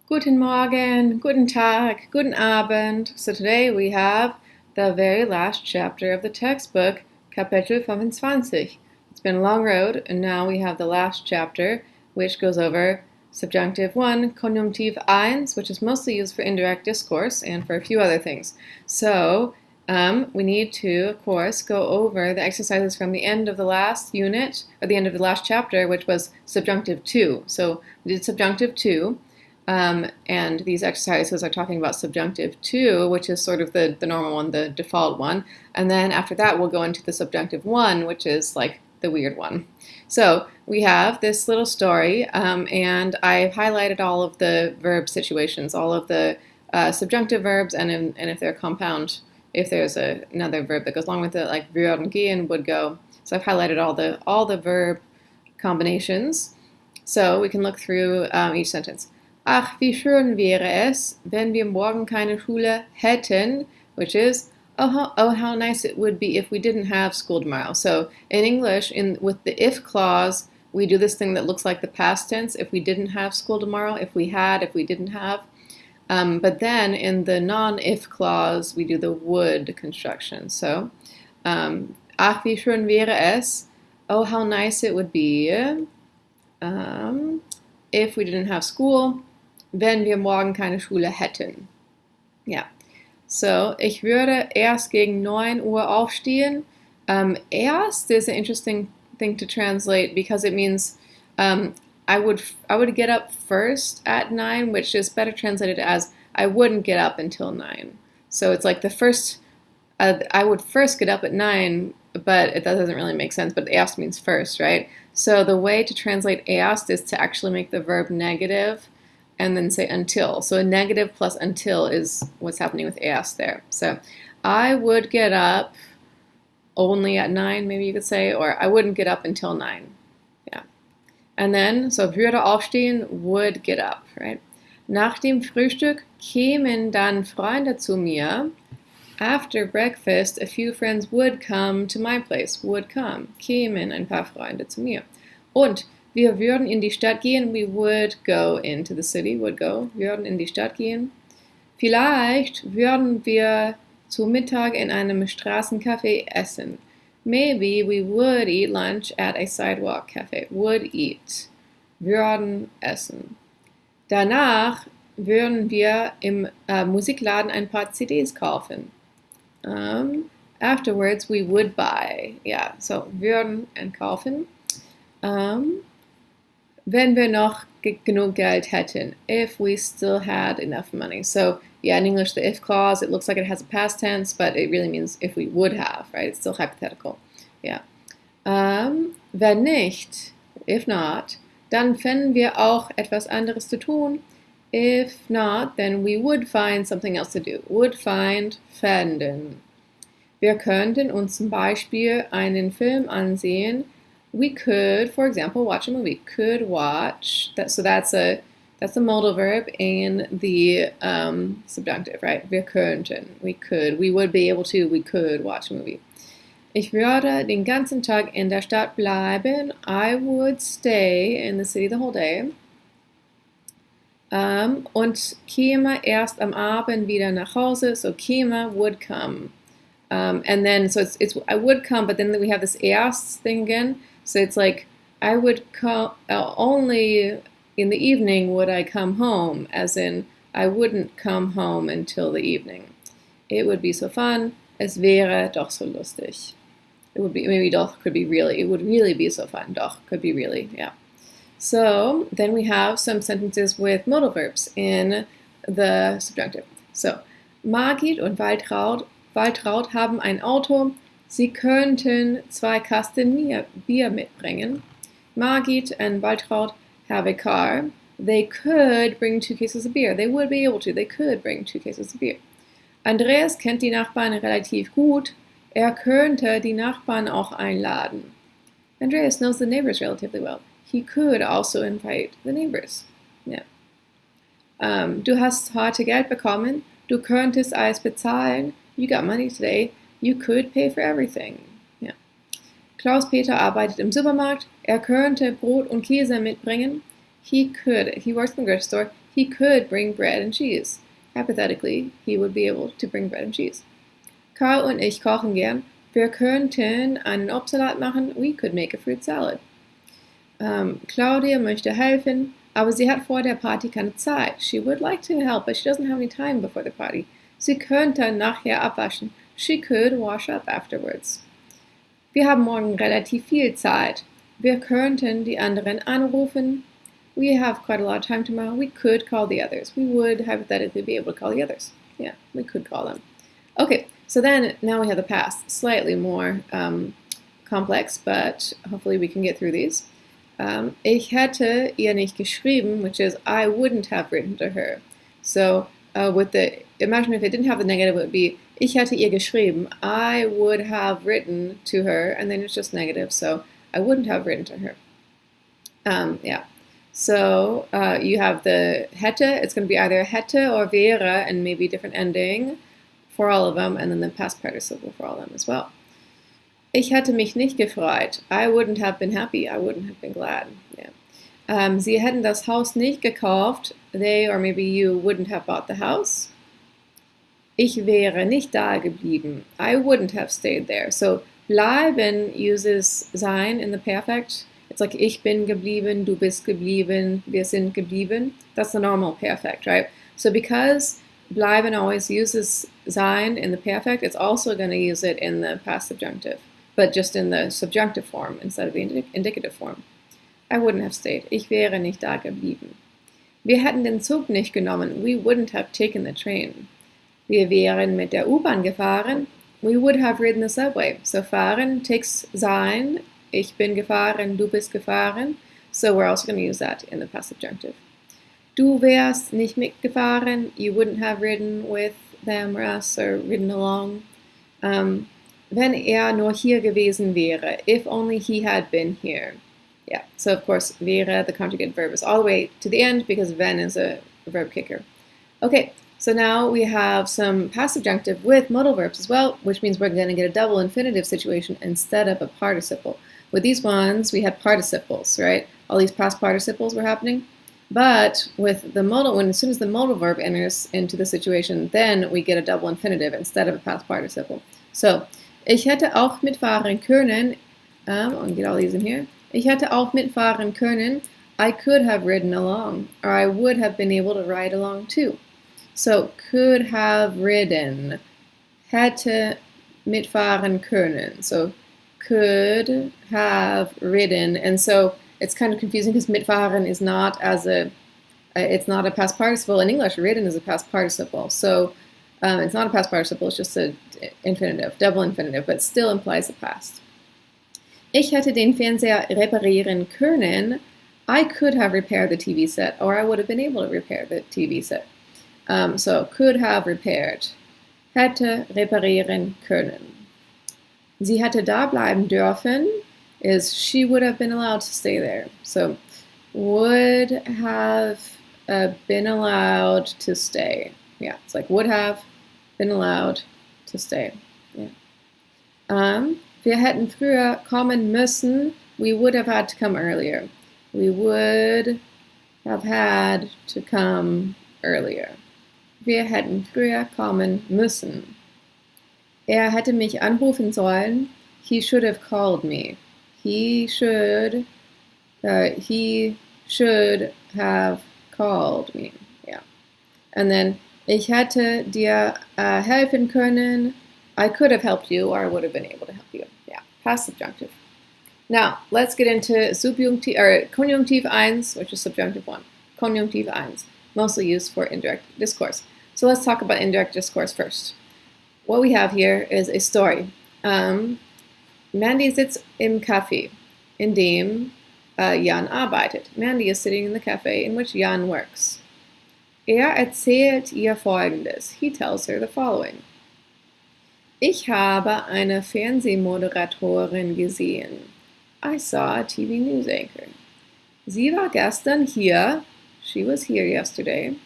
Guten Morgen, guten Tag, guten Abend. So today we have the very last chapter of the textbook, Kapitel 25. It's been a long road, and now we have the last chapter, which goes over Subjunctive 1, Konjunktiv 1, which is mostly used for indirect discourse and for a few other things. So we need to, of course, go over the exercises from the end of the last unit, or the end of the last chapter, which was Subjunctive 2. So we did Subjunctive 2. And these exercises are talking about subjunctive 2, which is sort of the normal one, the default one. And then after that, we'll go into the subjunctive 1, which is like the weird one. So we have this little story, and I've highlighted all of the verb situations, all of the subjunctive verbs, and if they're compound, if there's another verb that goes along with it, like würden, gehen, would go. So I've highlighted all the verb combinations. So we can look through each sentence. Ach, wie schön wäre es, wenn wir morgen keine Schule hätten, which is, oh, how nice it would be if we didn't have school tomorrow. So in English, with the if clause, we do this thing that looks like the past tense, if we didn't have school tomorrow, if we had, if we didn't have. But then in the non-if clause, we do the would construction. So, ach, wie schön wäre es, oh, how nice it would be if we didn't have school, wenn wir morgen keine Schule hätten. Yeah. So, ich würde erst gegen 9 Uhr aufstehen. Erst is an interesting thing to translate because it means I would get up first at 9, which is better translated as I wouldn't get up until 9. So it's like the first, I would first get up at 9, but that doesn't really make sense, but erst means first, right? So the way to translate erst is to actually make the verb negative and then say until. So a negative plus until is what's happening with erst there. So I would get up only at 9, maybe you could say, or I wouldn't get up until 9. Yeah. And then, so würde aufstehen, would get up, right? Nach dem Frühstück kämen dann Freunde zu mir. After breakfast, a few friends would come to my place, would come, kämen ein paar Freunde zu mir. Und wir würden in die Stadt gehen, we would go into the city, would go, würden in die Stadt gehen. Vielleicht würden wir zu Mittag in einem Straßencafé essen. Maybe we would eat lunch at a sidewalk cafe, would eat, würden essen. Danach würden wir im Musikladen ein paar CDs kaufen. Afterwards, we would buy. Yeah, so würden and kaufen. Wenn wir noch genug Geld hätten, if we still had enough money. So, yeah, in English, the if clause, it looks like it has a past tense, but it really means if we would have, right? It's still hypothetical. Yeah. Wenn nicht, if not, dann fänden wir auch etwas anderes zu tun. If not, then we would find something else to do. Would find, fänden. Wir könnten uns zum Beispiel einen Film ansehen. We could, for example, watch a movie. Could watch. So that's a modal verb and the subjunctive, right? Wir könnten. We could. We would be able to. We could watch a movie. Ich würde den ganzen Tag in der Stadt bleiben. I would stay in the city the whole day. Und käme erst am Abend wieder nach Hause. So käme, would come. And then, so it's I would come, but then we have this erst thing again. So it's like, I would come, only in the evening would I come home, as in, I wouldn't come home until the evening. It would be so fun. Es wäre doch so lustig. It would be, maybe doch could be really, it would really be so fun. Doch could be really, yeah. So then we have some sentences with modal verbs in the subjunctive. So, Margit und Waltraud haben ein Auto. Sie könnten 2 Kasten Bier mitbringen. Margit and Waltraud have a car. They could bring 2 cases of beer. They would be able to. They could bring 2 cases of beer. Andreas kennt die Nachbarn relativ gut. Könnte die Nachbarn auch einladen. Andreas knows the neighbors relatively well. He could also invite the neighbors. Yeah. Du hast heute Geld bekommen. Du könntest alles bezahlen. You got money today. You could pay for everything. Yeah. Klaus-Peter arbeitet im Supermarkt. Könnte Brot und Käse mitbringen. he works in the grocery store, he could bring bread and cheese. Hypothetically, he would be able to bring bread and cheese. Karl und ich kochen gern. Wir könnten einen Obstsalat machen. We could make a fruit salad. Claudia möchte helfen, aber sie hat vor der Party keine Zeit. She would like to help, but she doesn't have any time before the party. Sie könnte nachher abwaschen. She could wash up afterwards. Wir haben morgen relativ viel Zeit. Wir könnten die anderen anrufen. We have quite a lot of time tomorrow. We could call the others. We would hypothetically be able to call the others. Yeah, we could call them. Okay, so then now we have the past. Slightly more complex, but hopefully we can get through these. Ich hätte ihr nicht geschrieben, which is I wouldn't have written to her. So imagine if it didn't have the negative, it would be ich hätte ihr geschrieben. I would have written to her, and then it's just negative, so I wouldn't have written to her. Yeah. So you have the hätte. It's going to be either hätte or wäre, and maybe different ending for all of them, and then the past participle for all of them as well. Ich hätte mich nicht gefreut. I wouldn't have been happy. I wouldn't have been glad. Yeah. Sie hätten das Haus nicht gekauft. They or maybe you wouldn't have bought the house. Ich wäre nicht da geblieben. I wouldn't have stayed there. So bleiben uses sein in the perfect. It's like ich bin geblieben, du bist geblieben, wir sind geblieben. That's the normal perfect, right? So because bleiben always uses sein in the perfect, it's also going to use it in the past subjunctive, but just in the subjunctive form instead of the indicative form. I wouldn't have stayed. Ich wäre nicht da geblieben. Wir hätten den Zug nicht genommen. We wouldn't have taken the train. Wir wären mit der U-Bahn gefahren. We would have ridden the subway. So fahren takes sein. Ich bin gefahren, du bist gefahren. So we're also going to use that in the past subjunctive. Du wärst nicht mitgefahren. You wouldn't have ridden with them or us or ridden along. Wenn nur hier gewesen wäre. If only he had been here. Yeah, so of course, wäre, the conjugate verb, is all the way to the end because wenn is a verb kicker. Okay, so now we have some past subjunctive with modal verbs as well, which means we're going to get a double infinitive situation instead of a participle. With these ones, we had participles, right? All these past participles were happening. But with the modal, as soon as the modal verb enters into the situation, then we get a double infinitive instead of a past participle. So, ich hätte auch mitfahren können, and get all these in here. Ich hätte auch mitfahren können. I could have ridden along, or I would have been able to ride along too. So, could have ridden. Hätte mitfahren können. So, could have ridden. And so, it's kind of confusing because mitfahren is not it's not a past participle. In English, ridden is a past participle. So, it's not a past participle, it's just an infinitive, double infinitive, but still implies the past. Ich hätte den Fernseher reparieren können. I could have repaired the TV set, or I would have been able to repair the TV set. So, could have repaired. Hätte reparieren können. Sie hätte da bleiben dürfen is she would have been allowed to stay there. So, would have been allowed to stay. Yeah, it's like would have been allowed to stay. Yeah. Wir hätten früher kommen müssen. We would have had to come earlier. We would have had to come earlier. Wir hätten früher kommen müssen. Hätte mich anrufen sollen. He should have called me. He should have called me. Yeah. And then ich hätte dir helfen können. I could have helped you, or I would have been able to help you. Yeah, past subjunctive. Now, let's get into Konjunktiv 1, which is subjunctive 1. Konjunktiv 1, mostly used for indirect discourse. So let's talk about indirect discourse first. What we have here is a story. Mandy sits im Café, in dem Jan arbeitet. Mandy is sitting in the cafe in which Jan works. Erzählt ihr Folgendes. He tells her the following. Ich habe eine Fernsehmoderatorin gesehen. I saw a TV news anchor. Sie war gestern hier. She was here yesterday.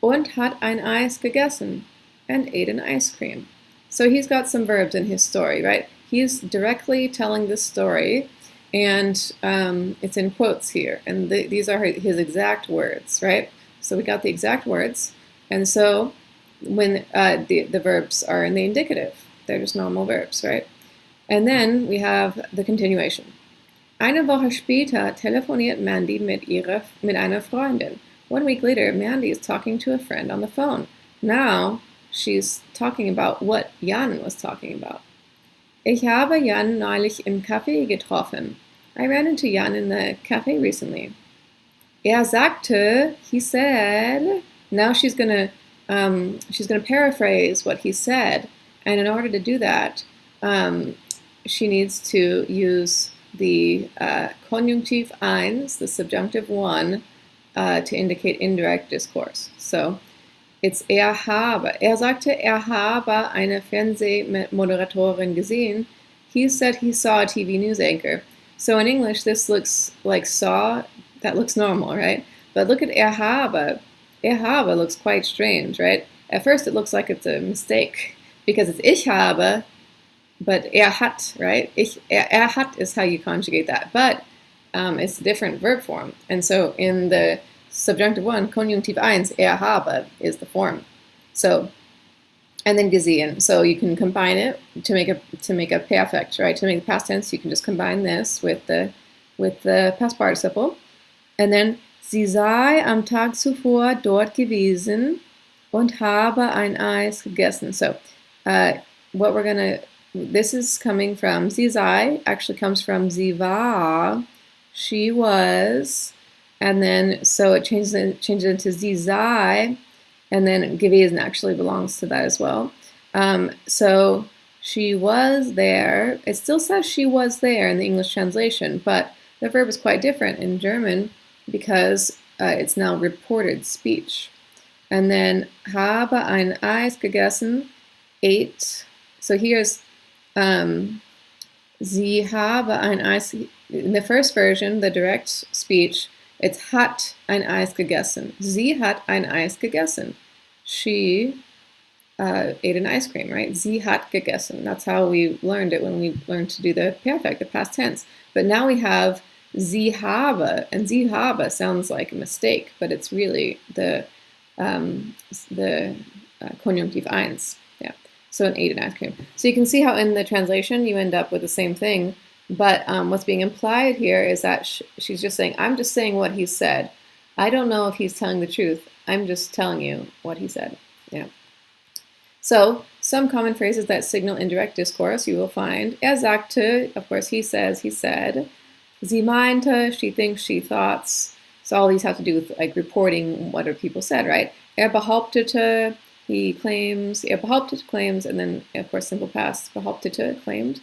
Und hat ein Eis gegessen. And ate an ice cream. So he's got some verbs in his story, right? He's directly telling this story. and it's in quotes here, and these are his exact words, right? So we got the exact words, and so when the verbs are in the indicative, they're just normal verbs, right? And then we have the continuation. Eine Woche später telefoniert Mandy mit einer Freundin. 1 week later, Mandy is talking to a friend on the phone. Now she's talking about what Jan was talking about. Ich habe Jan neulich im Café getroffen. I ran into Jan in the cafe recently. Sagte, he said. Now she's gonna paraphrase what he said, and in order to do that, she needs to use the Konjunktiv 1, the subjunctive 1, to indicate indirect discourse. So it's er sagte, habe eine Fernsehmoderatorin gesehen. He said he saw a TV news anchor. So in English, this looks like saw. That looks normal, right? But look at habe. Habe looks quite strange, right? At first, it looks like it's a mistake because it's ich habe, but hat, right? Er hat is how you conjugate that, but it's a different verb form. And so in the subjunctive 1, Konjunktiv 1, habe is the form. So, and then gesehen. So you can combine it to make a perfect, right? To make the past tense, you can just combine this with the past participle, and then sie sei am Tag zuvor dort gewesen und habe ein Eis gegessen. So, this is coming from sie sei, actually comes from sie war, she was, and then so it changes it into sie sei, and then gewesen actually belongs to that as well. So she was there. It still says she was there in the English translation, but the verb is quite different in German because it's now reported speech. And then habe ein Eis gegessen, ate. So here's sie habe ein Eis. In the first version, the direct speech, it's hat ein Eis gegessen. Sie hat ein Eis gegessen. She ate an ice cream, right? Sie hat gegessen. That's how we learned it when we learned to do the perfect, the past tense. But now we have sie habe, and sie habe sounds like a mistake, but it's really the Konjunktiv 1. Yeah. So an ate an ice cream. So you can see how in the translation you end up with the same thing, but what's being implied here is that she's just saying, I'm just saying what he said. I don't know if he's telling the truth. I'm just telling you what he said. Yeah. So some common phrases that signal indirect discourse you will find. Er sagte, of course, he says, he said. Sie meinte, she thinks, she thoughts. So all these have to do with like reporting what other people said, right? Er behauptete, he claims. Er behauptet claims, and then of course simple past, behauptete, claimed.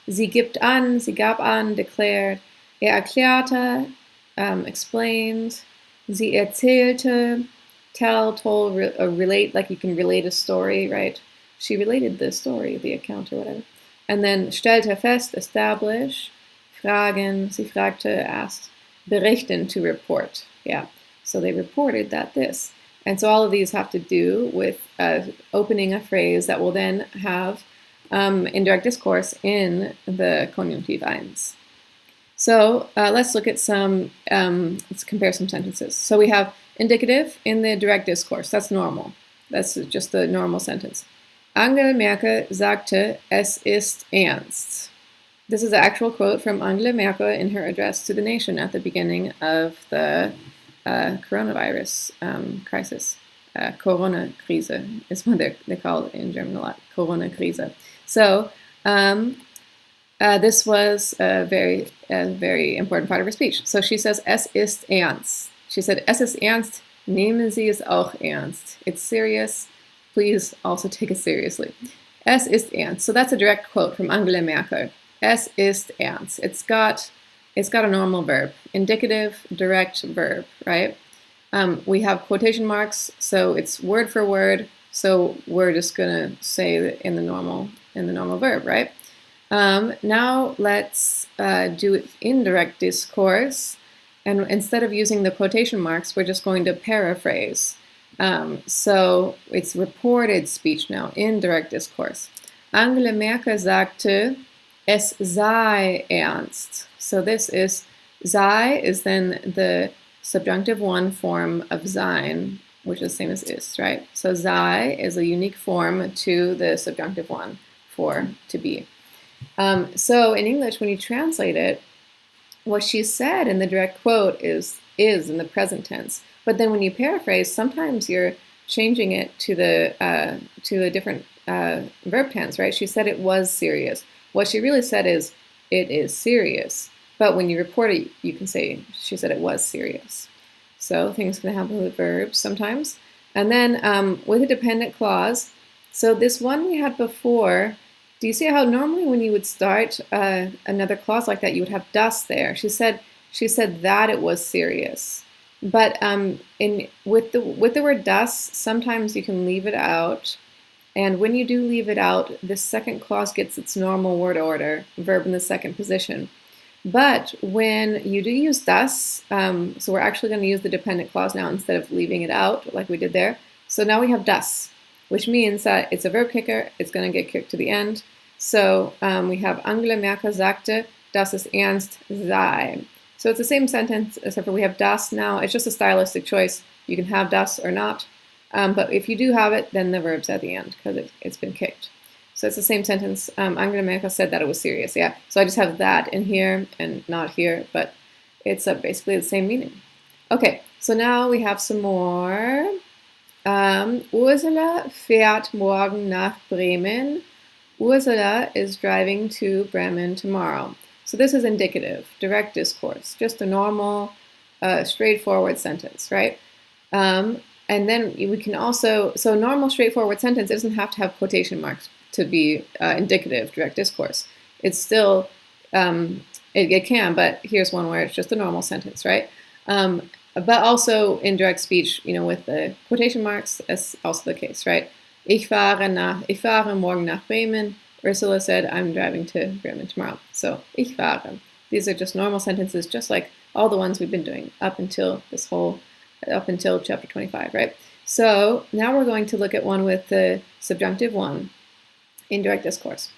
Sie gibt an, sie gab an, declared. Er erklärte, explained. Sie erzählte, tell, told, relate, like you can relate a story, right? She related the story, the account or whatever. And then stellte fest, establish. Fragen, sie fragte, asked. Berichten, to report. Yeah, so they reported that this. And so all of these have to do with opening a phrase that will then have indirect discourse in the Konjunktiv 1. So let's look at some, let's compare some sentences. So we have indicative in the direct discourse. That's normal. That's just the normal sentence. Angela Merkel sagte, es ist ernst. This is an actual quote from Angela Merkel in her address to the nation at the beginning of the coronavirus crisis. Corona-Krise is what they call it in German a lot, Corona-Krise. So this was a very important part of her speech. So she says, es ist ernst. She said, es ist ernst, nehmen Sie es auch ernst. It's serious, please also take it seriously. Es ist ernst. So that's a direct quote from Angela Merkel. Es ist ernst. It's got a normal verb, indicative, direct verb, right? We have quotation marks, so it's word for word. So we're just gonna say that in the normal verb, right? Now let's do indirect discourse, and instead of using the quotation marks, we're just going to paraphrase. So it's reported speech now, indirect discourse. Angela Merkel sagte, Es sei ernst. So this is, sei is then the subjunctive one form of sein, which is the same as ist, right? So sei is a unique form to the subjunctive one for to be. So in English, when you translate it, what she said in the direct quote is in the present tense. But then when you paraphrase, sometimes you're changing it to a different verb tense, right? She said it was serious. What she really said is it is serious. But when you report it, you can say she said it was serious. So things can happen with verbs sometimes. And then with a dependent clause, so this one we had before, do you see how normally when you would start another clause like that, you would have das there? She said that it was serious. But with the word das, sometimes you can leave it out. And when you do leave it out, the second clause gets its normal word order, verb in the second position. But when you do use das, so we're actually going to use the dependent clause now instead of leaving it out like we did there. So now we have das, which means that it's a verb kicker. It's going to get kicked to the end. So we have Angela Merkel sagte, dass es ernst sei. So it's the same sentence, except for we have das now. It's just a stylistic choice. You can have das or not. But if you do have it, then the verb's at the end because it's been kicked. So it's the same sentence. Angela Merkel said that it was serious. Yeah. So I just have that in here and not here, but it's basically the same meaning. Okay. So now we have some more. Ursula fährt morgen nach Bremen. Ursula is driving to Bremen tomorrow. So this is indicative, direct discourse, just a normal, straightforward sentence, right? And then we can also, so normal, straightforward sentence, it doesn't have to have quotation marks to be indicative, direct discourse. It's still, it can, but here's one where it's just a normal sentence, right? But also in direct speech, with the quotation marks, that's also the case, right? Ich fahre morgen nach Bremen. Ursula said, I'm driving to Bremen tomorrow. So, ich fahre. These are just normal sentences, just like all the ones we've been doing up until chapter 25, right? So, now we're going to look at one with the subjunctive one in direct discourse.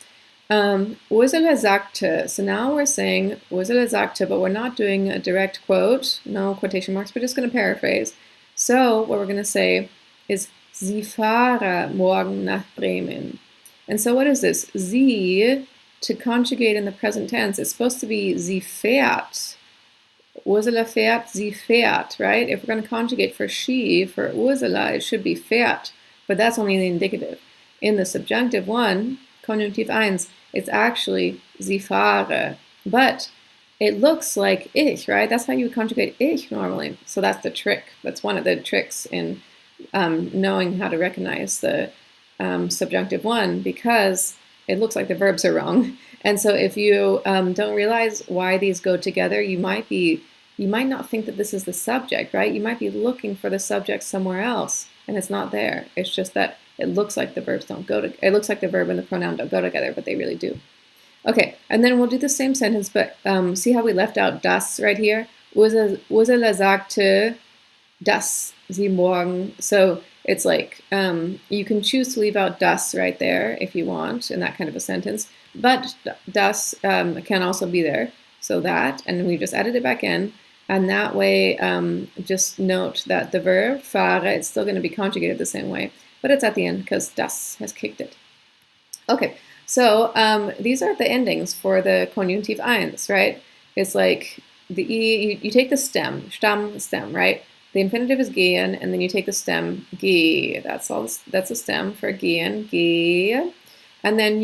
Ursula sagte. So now we're saying Ursula sagte, but we're not doing a direct quote, no quotation marks, we're just going to paraphrase. So, what we're going to say is, Sie fahre morgen nach Bremen. And so what is this? Sie, to conjugate in the present tense, is supposed to be sie fährt. Ursula fährt, sie fährt, right? If we're going to conjugate for she, for Ursula, it should be fährt. But that's only in the indicative. In the subjunctive one, Konjunktiv 1, it's actually sie fahre. But it looks like ich, right? That's how you would conjugate ich normally. So that's the trick. That's one of the tricks in knowing how to recognize the subjunctive one, because it looks like the verbs are wrong. And so if you don't realize why these go together, you might not think that this is the subject, right? You might be looking for the subject somewhere else, and it's not there. It's just that it looks like the verbs don't go together. It looks like the verb and the pronoun don't go together, but they really do. Okay, and then we'll do the same sentence, but see how we left out das right here? Ursula sagte, dass sie morgen. So it's like you can choose to leave out das right there if you want in that kind of a sentence, but das can also be there. So that, and we just added it back in, and that way just note that the verb fahre, it's still going to be conjugated the same way, but it's at the end because das has kicked it. Okay, so these are the endings for the Konjunktiv 1, right? It's like the E, you take the stem, stem, right? The infinitive is gehen, and then you take the stem, geh. That's a stem for gehen, geh. And then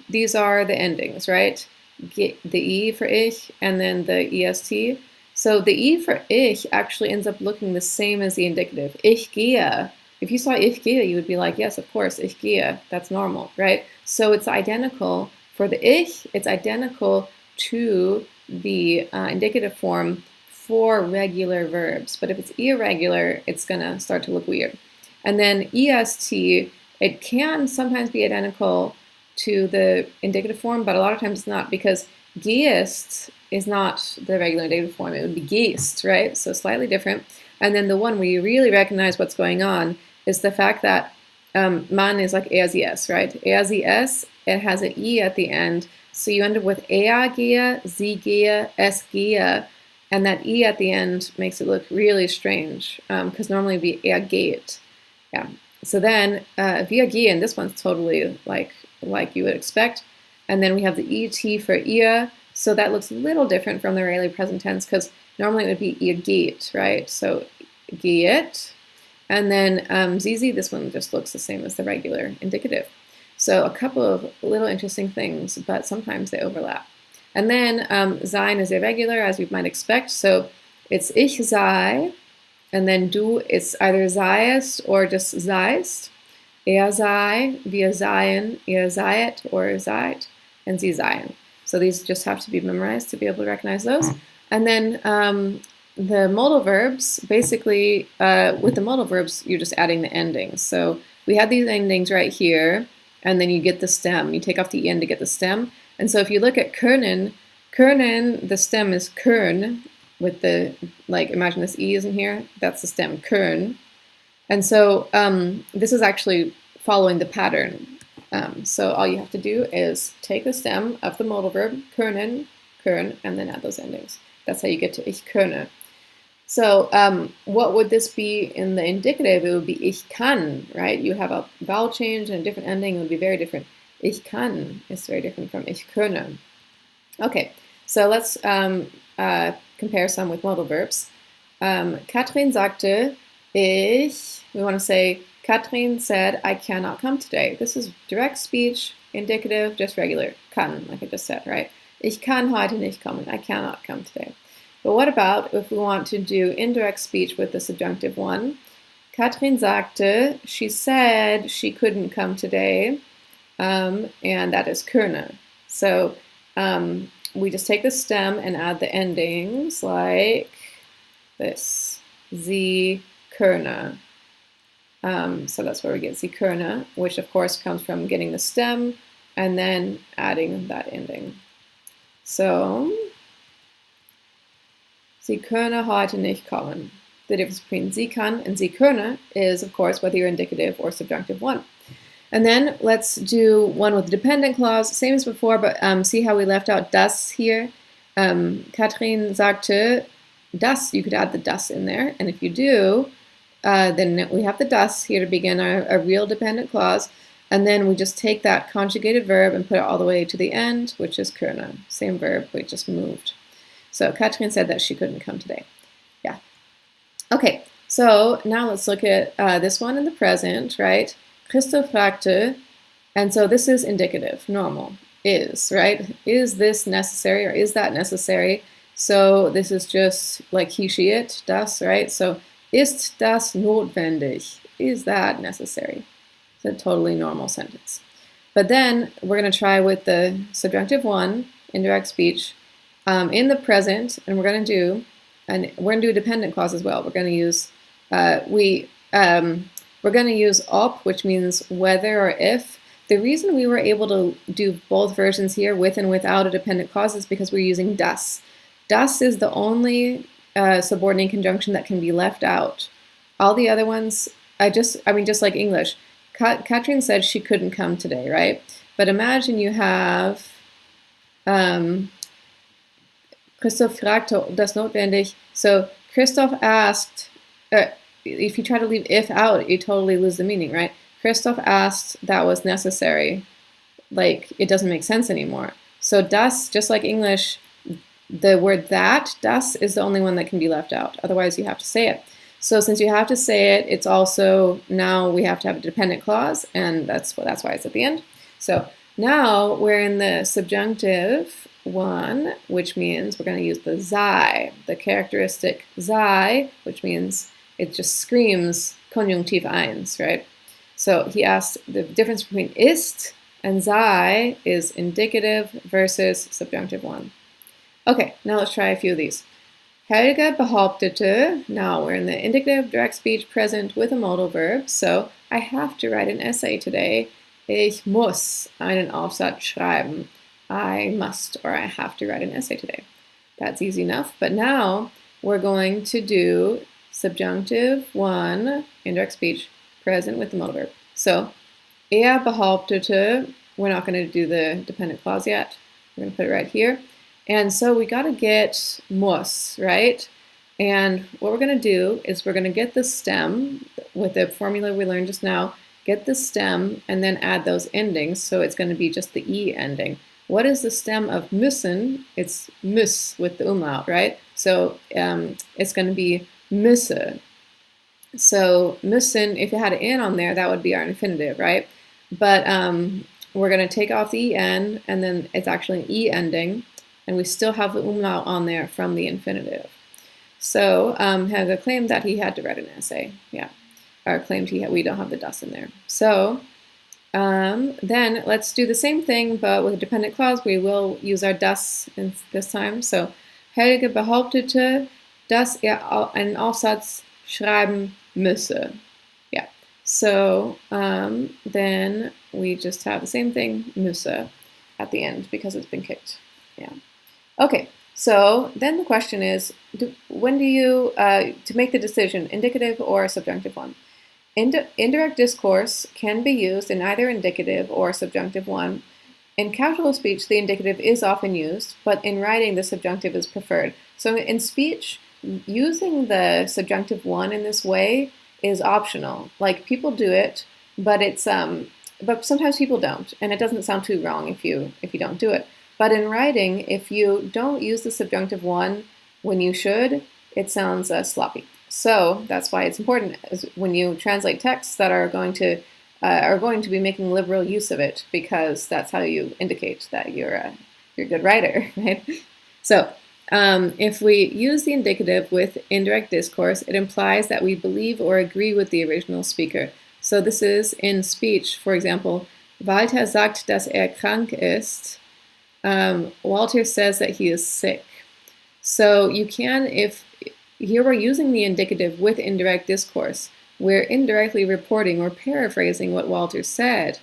these are the endings, right? The E for ich, and then the EST. So the E for ich actually ends up looking the same as the indicative. Ich gehe. If you saw ich gehe, you would be like, yes, of course, ich gehe. That's normal, right? So it's identical for the ich. It's identical to the indicative form for regular verbs. But if it's irregular, it's going to start to look weird. And then EST, it can sometimes be identical to the indicative form, but a lot of times it's not, because gehst is not the regular indicative form. It would be gehst, right? So slightly different. And then the one where you really recognize what's going on is the fact that man is like er, sie, es, right? Er, sie, es, it has an E at the end, So you end up with er gehe, sie gehe, es gehe, and that E at the end makes it look really strange, because normally it'd be er geht. Yeah. So then wir gehen, this one's totally like you would expect. And then we have the ET for ihr. So that looks a little different from the regular present tense, because normally it would be ihr geht, right? So geht. And then zizi, this one just looks the same as the regular indicative. So a couple of little interesting things, but sometimes they overlap. And then sein is irregular, as you might expect. So it's ich sei, and then du is either seiest or just seist. Er sei, wir seien, ihr seid, or seid, and sie seien. So these just have to be memorized to be able to recognize those. And then the modal verbs, basically, with the modal verbs, you're just adding the endings. So we had these endings right here, and then you get the stem. You take off the en to get the stem. And so if you look at können, the stem is kern, with the, like, imagine this E is in here, that's the stem, kern. And so this is actually following the pattern. So all you have to do is take the stem of the modal verb, können, kern, and then add those endings. That's how you get to ich könne. So what would this be in the indicative? It would be ich kann, right? You have a vowel change and a different ending. It would be very different. Ich kann is very different from ich könne. Okay, so let's compare some with modal verbs. Katrin sagte, we want to say, Katrin said, I cannot come today. This is direct speech, indicative, just regular, kann, like I just said, right? Ich kann heute nicht kommen. I cannot come today. But what about if we want to do indirect speech with the subjunctive one? Katrin sagte, she said she couldn't come today, and that is könne. So we just take the stem and add the endings like this, sie könne. So that's where we get sie könne, which of course comes from getting the stem and then adding that ending. So, sie könne heute nicht kommen. The difference between sie kann and sie könne is, of course, whether you're indicative or subjunctive one. And then let's do one with the dependent clause, same as before, but see how we left out das here. Katrin sagte das, you could add the das in there, and if you do, then we have the das here to begin our real dependent clause, and then we just take that conjugated verb and put it all the way to the end, which is könne. Same verb, we just moved. So Katrin said that she couldn't come today. Yeah. Okay, so now let's look at this one in the present, right? Christoph fragte, and so this is indicative, normal, is, right? Is this necessary or is that necessary? So this is just like he, she, it, das, right? So ist das notwendig? Is that necessary? It's a totally normal sentence. But then we're going to try with the subjunctive one, indirect speech, in the present, and we're going to do a dependent clause as well. We're going to use we're going to use ob, which means whether or if. The reason we were able to do both versions here, with and without a dependent clause, is because we're using das. Das is the only subordinate conjunction that can be left out. All the other ones, just like English. Katrin said she couldn't come today, right? But imagine you have Christoph fragte das notwendig. So Christoph asked, if you try to leave if out, you totally lose the meaning, right? Christoph asked that was necessary. Like, it doesn't make sense anymore. So das, just like English, the word that, das, is the only one that can be left out. Otherwise, you have to say it. So since you have to say it, it's also, now we have to have a dependent clause, and that's why it's at the end. So now we're in the subjunctive one, which means we're going to use the sei, the characteristic sei, which means it just screams Konjunktiv 1, right? So he asked, the difference between ist and sei is indicative versus subjunctive one. Okay, now let's try a few of these. Helga behauptete, now we're in the indicative direct speech present with a modal verb, so I have to write an essay today. Ich muss einen Aufsatz schreiben. I must, or I have to write an essay today. That's easy enough, but now we're going to do subjunctive one, indirect speech, present with the modal verb. So, behauptete, we're not going to do the dependent clause yet. We're going to put it right here. And so we got to get muss, right? And what we're going to do is we're going to get the stem with the formula we learned just now, get the stem and then add those endings. So it's going to be just the E ending. What is the stem of müssen? It's muss with the umlaut, right? So it's going to be müsse. So müssen, if you had an N on there, that would be our infinitive, right? But we're going to take off the EN, and then it's actually an E ending, and we still have the umlaut on there from the infinitive. So Helga claimed that he had to write an essay, yeah, or claimed we don't have the das in there. So then let's do the same thing, but with a dependent clause. We will use our das this time. So Helge behauptete, dass einen Aufsatz schreiben müsse. Yeah. So then we just have the same thing, müsse, at the end because it's been kicked. Yeah. Okay. So then the question is, when do you, to make the decision, indicative or subjunctive one? Indirect discourse can be used in either indicative or subjunctive one. In casual speech, the indicative is often used, but in writing, the subjunctive is preferred. So in speech, using the subjunctive one in this way is optional. Like, people do it, but it's but sometimes people don't, and it doesn't sound too wrong if you don't do it. But in writing, if you don't use the subjunctive one when you should, it sounds sloppy. So that's why it's important when you translate texts that are going to be making liberal use of it, because that's how you indicate that you're a good writer, right? So if we use the indicative with indirect discourse, it implies that we believe or agree with the original speaker. So this is in speech, for example, Walter sagt, dass krank ist. Walter says that he is sick. So you can, if here we're using the indicative with indirect discourse, we're indirectly reporting or paraphrasing what Walter said,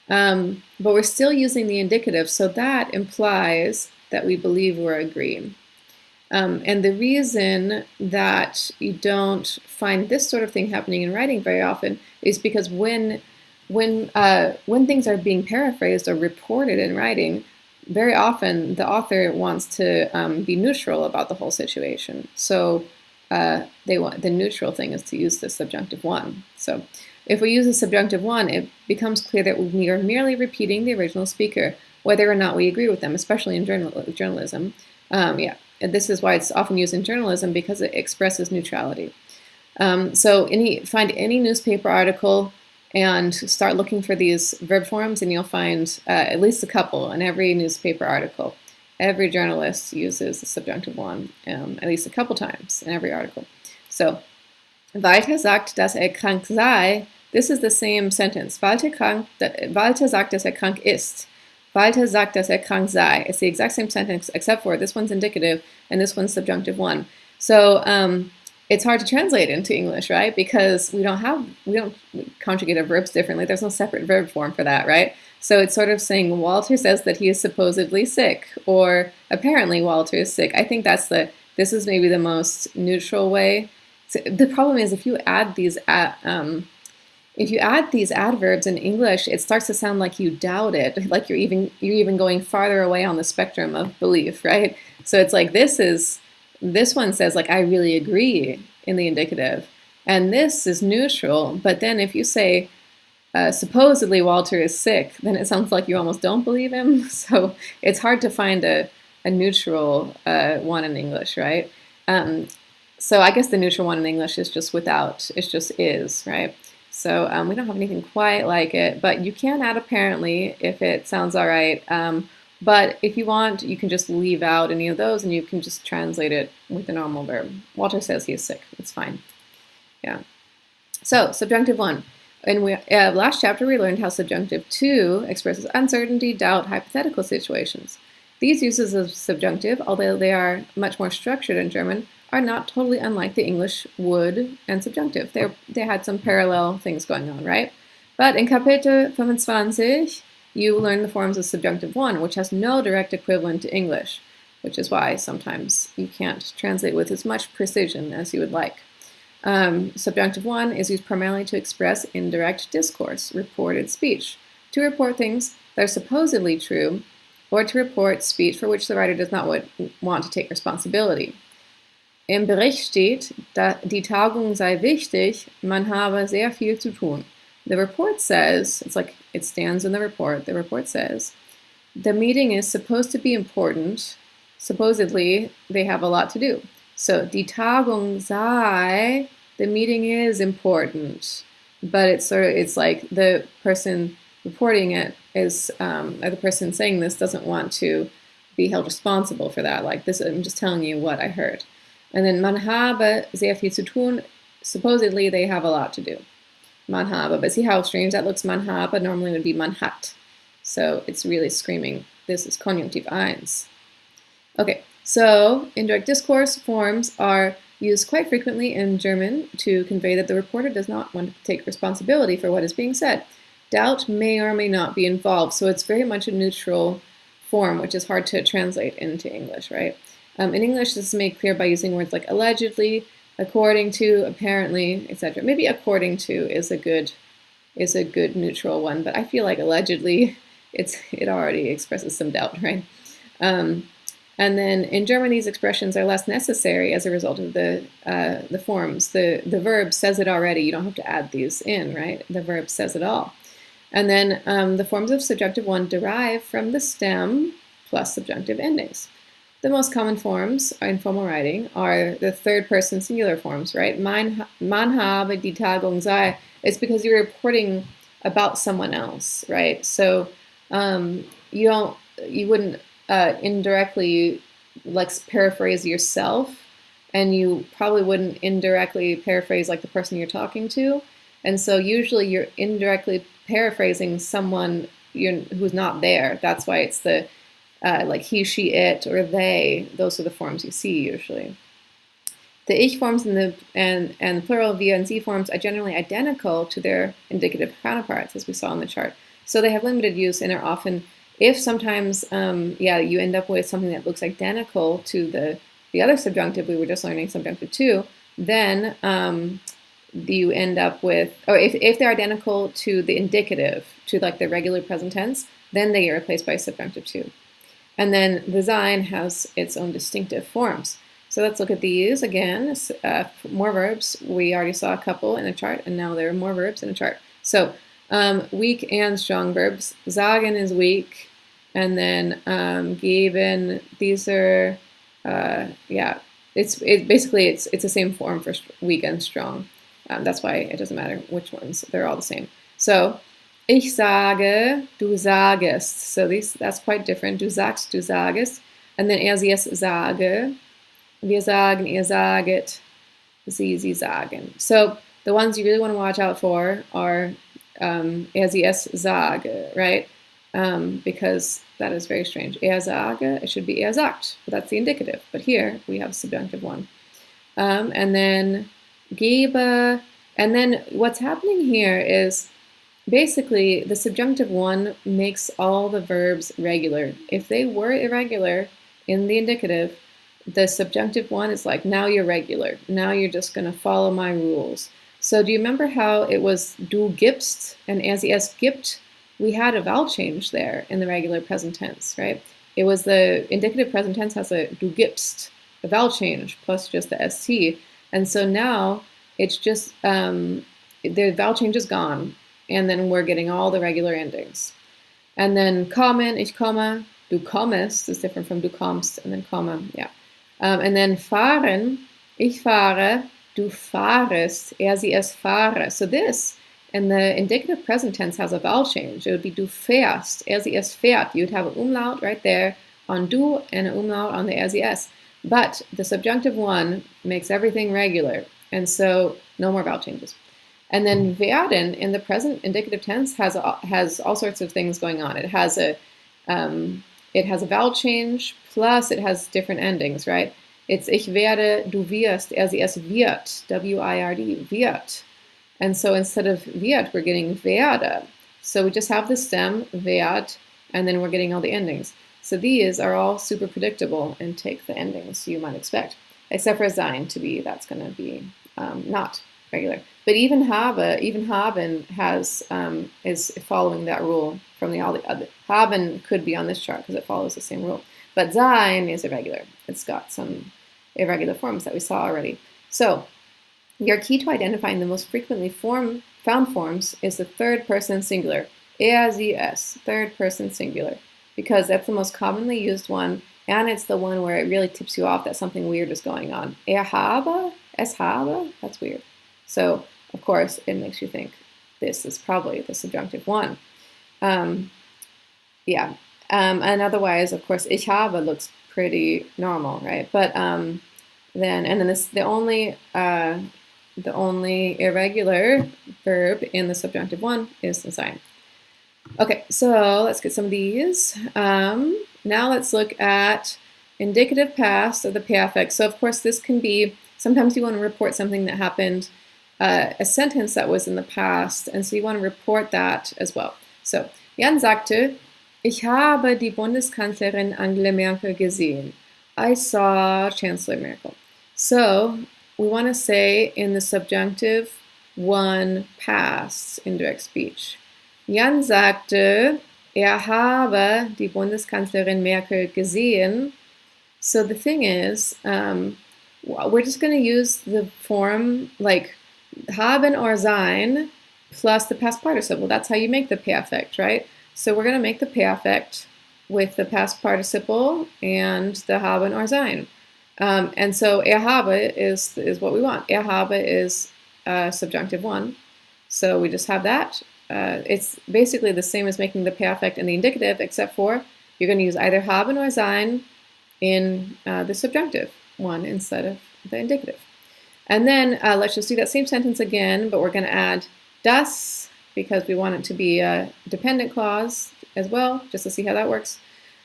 but we're still using the indicative, so that implies that we believe or agree. And the reason that you don't find this sort of thing happening in writing very often is because when things are being paraphrased or reported in writing, very often the author wants to be neutral about the whole situation. So the neutral thing is to use the subjunctive one. So if we use the subjunctive one, it becomes clear that we are merely repeating the original speaker, whether or not we agree with them, especially in journalism. Yeah, and this is why it's often used in journalism, because it expresses neutrality. So find any newspaper article and start looking for these verb forms, and you'll find at least a couple in every newspaper article. Every journalist uses the subjunctive one at least a couple times in every article. So, Walter sagt, dass krank sei. This is the same sentence. Walter sagt, dass krank ist. Walter sagt, dass krank sei. It's the exact same sentence, except for this one's indicative and this one's subjunctive one. So it's hard to translate into English, right? Because we don't conjugate our verbs differently. There's no separate verb form for that, right? So it's sort of saying Walter says that he is supposedly sick, or apparently Walter is sick. I think this is maybe the most neutral way. So the problem is if you add these adverbs in English, it starts to sound like you doubt it, like you're even going farther away on the spectrum of belief, right? So it's like this one says like I really agree in the indicative, and this is neutral. But then if you say supposedly Walter is sick, then it sounds like you almost don't believe him. So it's hard to find a neutral one in English, right? So I guess the neutral one in English is just is, right? So we don't have anything quite like it, but you can add apparently if it sounds all right. But if you want, you can just leave out any of those and you can just translate it with the normal verb. Walter says he is sick. It's fine. Yeah. So subjunctive one. In last chapter, we learned how subjunctive two expresses uncertainty, doubt, hypothetical situations. These uses of subjunctive, although they are much more structured in German, are not totally unlike the English would and subjunctive. They had some parallel things going on, right? But in Kapitel 25, you learn the forms of subjunctive one, which has no direct equivalent to English, which is why sometimes you can't translate with as much precision as you would like. Subjunctive one is used primarily to express indirect discourse, reported speech, to report things that are supposedly true or to report speech for which the writer does not want to take responsibility. Im Bericht steht, die Tagung sei wichtig, man habe sehr viel zu tun. The report says, it's like it stands in the report says, the meeting is supposed to be important, supposedly they have a lot to do. So, die Tagung sei, the meeting is important, but it's like the person reporting it is, or the person saying this doesn't want to be held responsible for that. Like this, I'm just telling you what I heard. And then man habe sehr viel zu tun, supposedly they have a lot to do. Man habe, but see how strange that looks? Man habe normally would be man hat. So it's really screaming, this is Konjunktiv 1. Okay, so indirect discourse forms are used quite frequently in German to convey that the reporter does not want to take responsibility for what is being said. Doubt may or may not be involved, so it's very much a neutral form, which is hard to translate into English, right? In English, this is made clear by using words like allegedly, according to, apparently, etc. Maybe according to is a good neutral one, but I feel like allegedly, it already expresses some doubt, right? And then in German, these expressions are less necessary as a result of the forms. The verb says it already. You don't have to add these in, right? The verb says it all. And then the forms of subjunctive 1 derive from the stem plus subjunctive endings. The most common forms in formal writing are the third person singular forms, right? Man habe die Tagung sei. It's because you're reporting about someone else, right? So you wouldn't indirectly like paraphrase yourself, and you probably wouldn't indirectly paraphrase like the person you're talking to. And so usually you're indirectly paraphrasing someone who's not there. That's why it's the like he, she, it, or they. Those are the forms you see usually. The ich forms and plural wir and sie forms are generally identical to their indicative counterparts, as we saw in the chart. So they have limited use and are often, if sometimes, you end up with something that looks identical to the other subjunctive we were just learning, subjunctive 2, then you end up with, or if they're identical to the indicative, to like the regular present tense, then they get replaced by subjunctive 2. And then the sein has its own distinctive forms. So let's look at these again. More verbs. We already saw a couple in the chart, and now there are more verbs in the chart. So weak and strong verbs. Sagen is weak, and then geben. These are It's basically the same form for weak and strong. That's why it doesn't matter which ones. They're all the same. So ich sage, du sagest. So that's quite different. Du sagst, du sagest. And then er, sie, es, sage. Wir sagen, ihr saget. Sie, sagen. So the ones you really want to watch out for are er, sie, es, sage, right? Because that is very strange. Er sage, it should be er sagt, but that's the indicative. But here we have a subjunctive 1. And then gebe, and then what's happening here is basically the subjunctive 1 makes all the verbs regular. If they were irregular in the indicative, the subjunctive 1 is like, now you're regular. Now you're just going to follow my rules. So do you remember how it was du gibst and er, sie, es gibt? We had a vowel change there in the regular present tense, right? It was the indicative present tense has a du gibst, a vowel change plus just the st. And so now it's just, the vowel change is gone. And then we're getting all the regular endings. And then kommen, ich komme, du kommst is different from du kommst, and then kommen, yeah. And then fahren, ich fahre, du fahrest, er, sie, es fahre. So this, in the indicative present tense, has a vowel change. It would be du fährst, er, sie, es fährt. You'd have an umlaut right there on du and an umlaut on the er, sie, es. But the subjunctive 1 makes everything regular, and so no more vowel changes. And then werden in the present indicative tense has all sorts of things going on. It has a vowel change plus it has different endings, right? It's ich werde, du wirst, er, sie, es wird, W-I-R-D, wird. And so instead of wird, we're getting werde. So we just have the stem, werd, and then we're getting all the endings. So these are all super predictable and take the endings you might expect, except for sein to be, that's going to be not regular. But even haben is following that rule from all the other. Haben could be on this chart because it follows the same rule. But sein is irregular. It's got some irregular forms that we saw already. So your key to identifying the most frequently found forms is the third person singular, er, sie, es, third person singular, because that's the most commonly used one, and it's the one where it really tips you off that something weird is going on. Er habe, es habe, that's weird. So, of course, it makes you think this is probably the subjunctive one. And otherwise, of course, ich habe looks pretty normal, right? But the only irregular verb in the subjunctive one is the sein. Okay, so let's get some of these. Now let's look at indicative past of the perfect. So of course this can be, sometimes you want to report something that happened, a sentence that was in the past, and so you want to report that as well. So, Jan sagte, ich habe die Bundeskanzlerin Angela Merkel gesehen. I saw Chancellor Merkel. So, we want to say in the subjunctive one past indirect speech. Jan sagte, habe die Bundeskanzlerin Merkel gesehen. So the thing is, we're just going to use the form like haben or sein plus the past participle. That's how you make the perfect, right? So we're going to make the perfect with the past participle and the haben or sein. And so habe is what we want. Habe is subjunctive one. So we just have that. It's basically the same as making the perfect and the indicative, except for you're going to use either haben or sein in the subjunctive one instead of the indicative. And then let's just do that same sentence again, but we're going to add das because we want it to be a dependent clause as well, just to see how that works.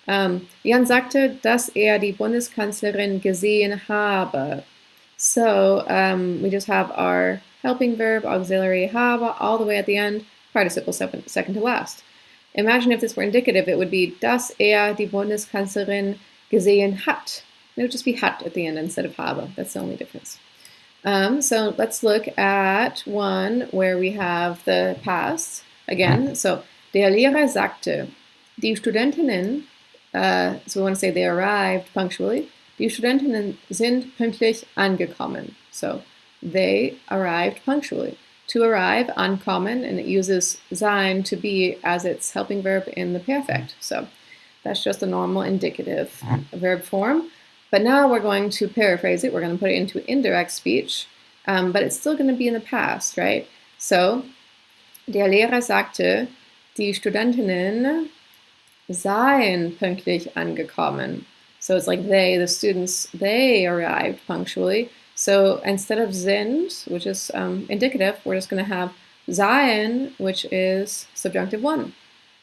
Jan sagte, dass die Bundeskanzlerin gesehen habe. So we just have our helping verb, auxiliary habe, all the way at the end, participle second to last. Imagine if this were indicative, it would be, dass die Bundeskanzlerin gesehen hat. It would just be hat at the end instead of habe. That's the only difference. So let's look at one where we have the past again. So, der Lehrer sagte, die Studentinnen, so we want to say they arrived punctually. Die Studentinnen sind pünktlich angekommen. So, they arrived punctually. To arrive, ankommen, and it uses sein to be as its helping verb in the perfect. So, that's just a normal indicative verb form. But now we're going to paraphrase it. We're going to put it into indirect speech, but it's still going to be in the past, right? So, der Lehrer sagte, die Studentinnen seien pünktlich angekommen. So it's like they, the students, they arrived punctually. So instead of sind, which is indicative, we're just going to have seien, which is subjunctive one.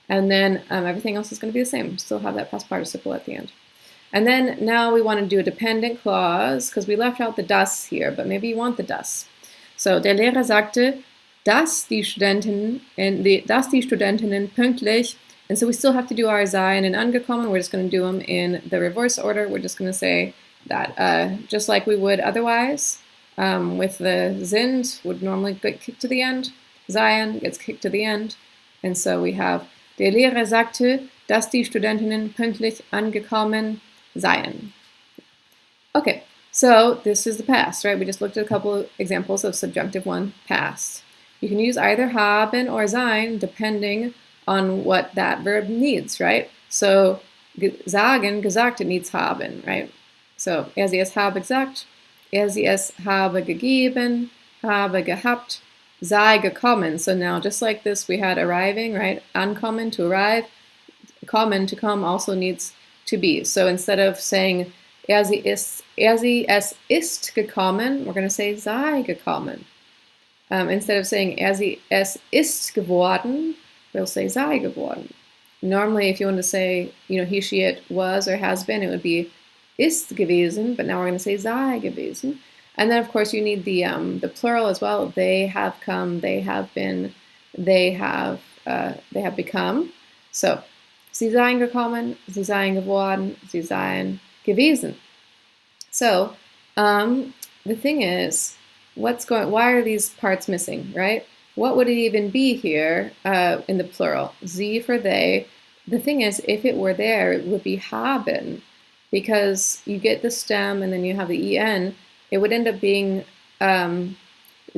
And then everything else is going to be the same. Still have that past participle at the end. And then now we want to do a dependent clause, because we left out the das here, but maybe you want the das. So, der Lehrer sagte, dass die Studentinnen pünktlich, and so we still have to do our sein and angekommen. We're just going to do them in the reverse order. We're just going to say that just like we would otherwise, with the sind would normally get kicked to the end. Sein gets kicked to the end. And so we have, der Lehrer sagte, dass die Studentinnen pünktlich angekommen seien. Okay, so this is the past, right? We just looked at a couple of examples of subjunctive one, past. You can use either haben or sein depending on what that verb needs, right? So sagen, gesagt, it needs haben, right? So sie es habe gesagt, sie es habe gegeben, habe gehabt, sei gekommen. So now just like this, we had arriving, right? Ankommen, to arrive. Kommen, to come, also needs to be. So instead of saying sie es ist gekommen, we're going to say sei gekommen. Instead of saying sie es ist geworden, we'll say sei geworden. Normally, if you want to say, he, she, it was or has been, it would be ist gewesen, but now we're going to say sei gewesen. And then, of course, you need the plural as well. They have come, they have been, they have become. So, sie seien gekommen, sie seien geworden, sie seien gewesen. So, the thing is, why are these parts missing, right? What would it even be here in the plural? Sie for they. The thing is, if it were there, it would be haben, because you get the stem and then you have the en. It would end up being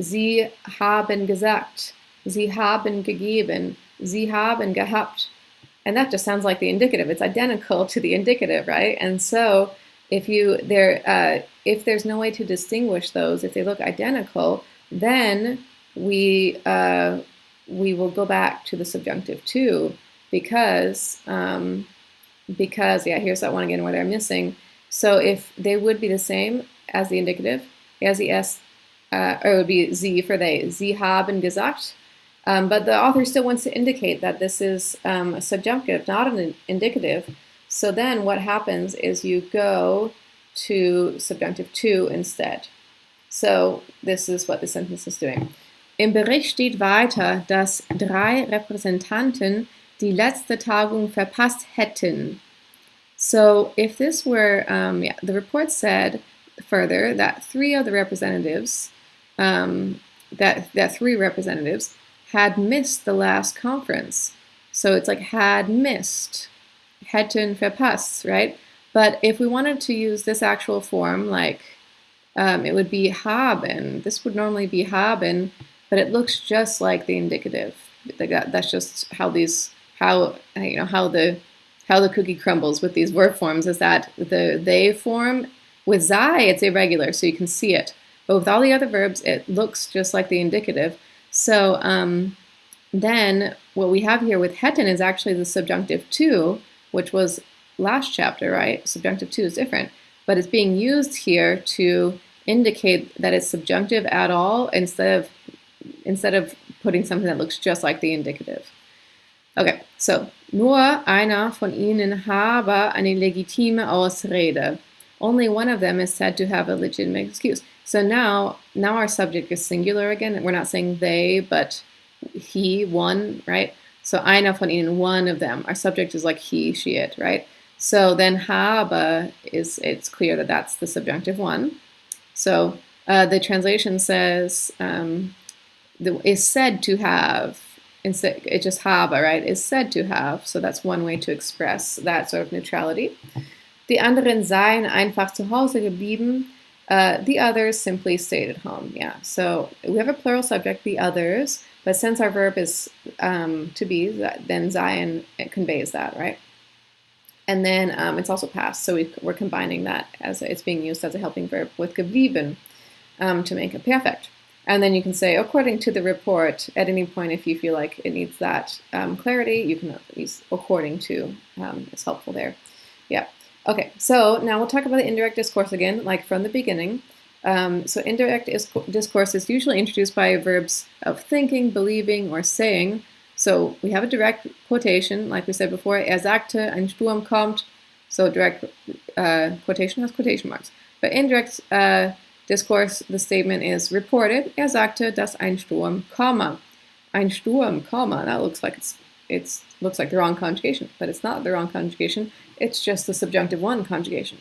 Sie haben gesagt, Sie haben gegeben, Sie haben gehabt. And that just sounds like the indicative. It's identical to the indicative, right? And so if there's no way to distinguish those, if they look identical, then we will go back to the subjunctive too, because here's that one again where they're missing. So if they would be the same as the indicative, as the s, or it would be sie for they, Sie haben gesagt. But the author still wants to indicate that this is a subjunctive, not an indicative. So then what happens is you go to subjunctive 2 instead. So this is what the sentence is doing. Im Bericht steht weiter, dass 3 Repräsentanten die letzte Tagung verpasst hätten. So if this were, the report said further that 3 of the representatives, that 3 representatives had missed the last conference. So it's like had missed, hätten verpasst, right? But if we wanted to use this actual form, like it would be haben. This would normally be haben, but it looks just like the indicative. That's just how the cookie crumbles with these verb forms, is that the they form with sei, it's irregular, so you can see it. But with all the other verbs, it looks just like the indicative. So then what we have here with hätten is actually the subjunctive 2, which was last chapter, right? Subjunctive 2 is different, but it's being used here to indicate that it's subjunctive at all instead of putting something that looks just like the indicative. Okay, so nur einer von ihnen habe eine legitime Ausrede. Only one of them is said to have a legitimate excuse. So now our subject is singular again. We're not saying they, but he, one, right? So einer von ihnen, one of them. Our subject is like he, she, it, right? So then habe it's clear that that's the subjunctive one. So the translation says is said to have. Instead, it's just habe, right? Is said to have. So that's one way to express that sort of neutrality. Die anderen seien einfach zu Hause geblieben. The others simply stayed at home. Yeah. So we have a plural subject, the others, but since our verb is to be, then seien it conveys that, right? And then it's also past, so we're combining that as it's being used as a helping verb with geblieben to make it perfect. And then you can say, according to the report, at any point if you feel like it needs that clarity, you can use according to. It's helpful there. Yeah. Okay, so now we'll talk about the indirect discourse again, like from the beginning. So indirect discourse is usually introduced by verbs of thinking, believing, or saying. So we have a direct quotation, like we said before, er sagte, ein Sturm kommt. So direct quotation has quotation marks. But indirect discourse, the statement is reported, er sagte, dass ein Sturm komme. Ein Sturm komme, that looks like it looks like the wrong conjugation, but it's not the wrong conjugation, it's just the subjunctive 1 conjugation.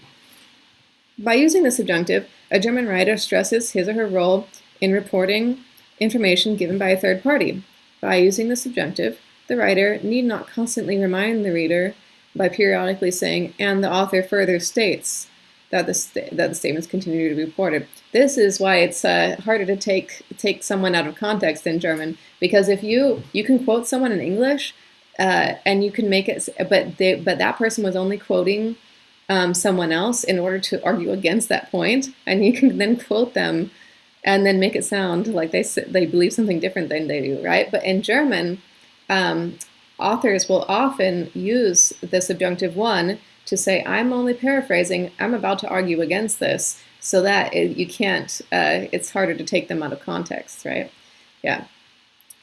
By using the subjunctive, a German writer stresses his or her role in reporting information given by a third party. By using the subjunctive, the writer need not constantly remind the reader by periodically saying, and the author further states that the statements continue to be reported. This is why it's harder to take someone out of context in German, because if you can quote someone in English and you can make it, but that person was only quoting someone else in order to argue against that point, and you can then quote them and then make it sound like they believe something different than they do, right? But in German, authors will often use the subjunctive 1 to say, I'm only paraphrasing, I'm about to argue against this, so that you can't, it's harder to take them out of context, right? Yeah.